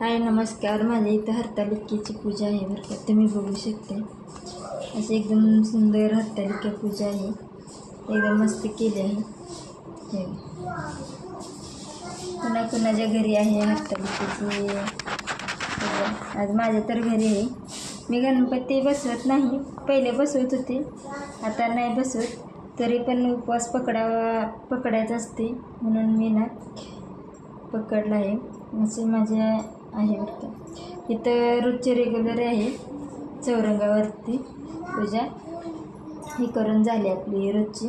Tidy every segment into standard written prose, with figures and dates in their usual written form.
हाय नमस्कार. माझ्या इथं हरतालिकेची पूजा आहे बरं का. तुम्ही बघू शकता अशी एकदम सुंदर हरतालिका पूजा आहे. एकदम मस्त केली आहे. हे कुणाकुणाच्या घरी आहे हरतालिकेची पूजा. आज माझ्या तर घरी आहे. मी गणपती बसवत नाही, पहिले बसवत होते, आता नाही बसवत. तरी पण उपवास पकडायचा असते म्हणून मी ना पकडला आहे. असे माझे आहे बरं का. इथं रोजचे रेग्युलर आहे चौरंगावरती पूजा ही करून झाली आपली रोजची.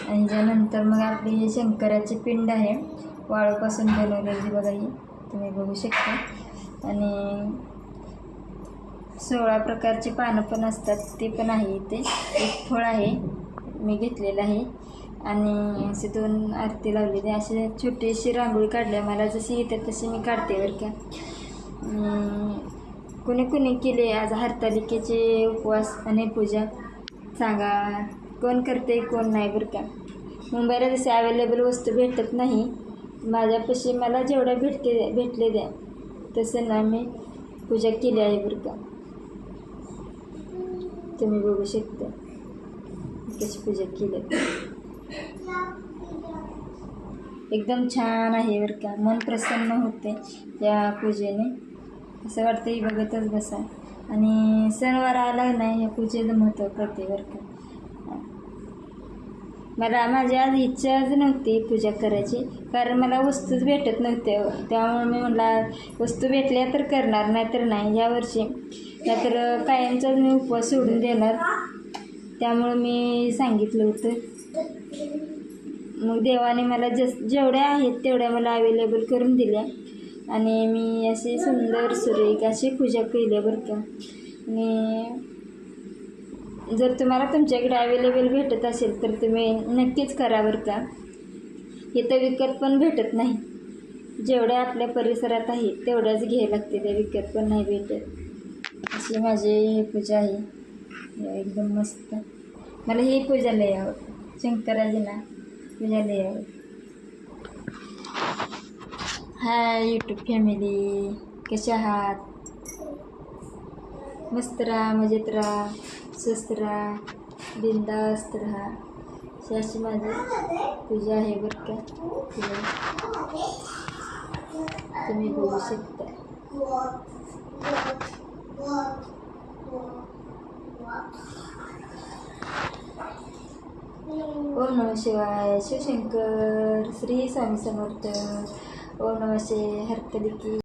आणि त्यानंतर मग आपली शंकराची पिंड आहे वाळूपासून बनवलेली बघा, ही तुम्ही बघू शकता. आणि 16 प्रकारची पानं पण असतात, ते पण आहे इथे. एक फळ आहे मी घेतलेलं आहे. आणि असे 2 आरती लावलेली. असे छोटीशी रांगोळी काढली. मला जशी येते तशी मी काढते बरं का. कोणी कोणी केले आज हरतालिकेचे उपवास आणि पूजा सांगा, कोण करते कोण नाही बरं का. मुंबईला जसे अवेलेबल वस्तू भेटत नाही, माझ्यापाशी मला जेवढ्या भेटले द्या तसं ना मी पूजा केली आहे बरं का. तुम्ही बघू शकता कशी पूजा केली. एकदम छान आहे बरं का. मन प्रसन्न होते या पूजेने. असं वाटतं ही बघतच बसा. आणि सणवार आला नाही या पूजेचं महत्त्व कळते बरं का. माझी आज इच्छाच नव्हती पूजा करायची, कारण मला वस्तूच भेटत नव्हत्या. त्यामुळे मी म्हणला वस्तू भेटल्या तर करणार, नाहीतर नाही. यावर्षी नाहीतर कायमचाच मी उपवास सोडून देणार. त्यामुळं मी सांगितलं होतं. मग देवाने मला जेवढ्या आहेत तेवढ्या मला अवेलेबल करून दिल्या. आणि मी अशी सुंदर सुरेख अशी पूजा केली बरं का. आणि जर तुम्हाला तुमच्याकडे अवेलेबल भेटत असेल तर तुम्ही नक्कीच करा बरं का. इथं विकत पण भेटत नाही. जेवढ्या आपल्या परिसरात आहे तेवढ्याच घ्यायला लागते, त्या विकत पण नाही भेटत. अशी माझी ही पूजा आहे एकदम मस्त. मला ही पूजा लय आवडते. शंकराजीला पूजा लय आवडते. हाय यूट्यूब फॅमिली, कसे आहात? मस्त राहा, मजेत राहा, स्वस्त राहा, बिंदास्त राहा. अशी माझी पूजा आहे बरं का. तुम्ही बघू शकता. ओम नमः शिवाय, शिवशंकर, श्री स्वामी समर्थ. ओम नमः हरतालिकी.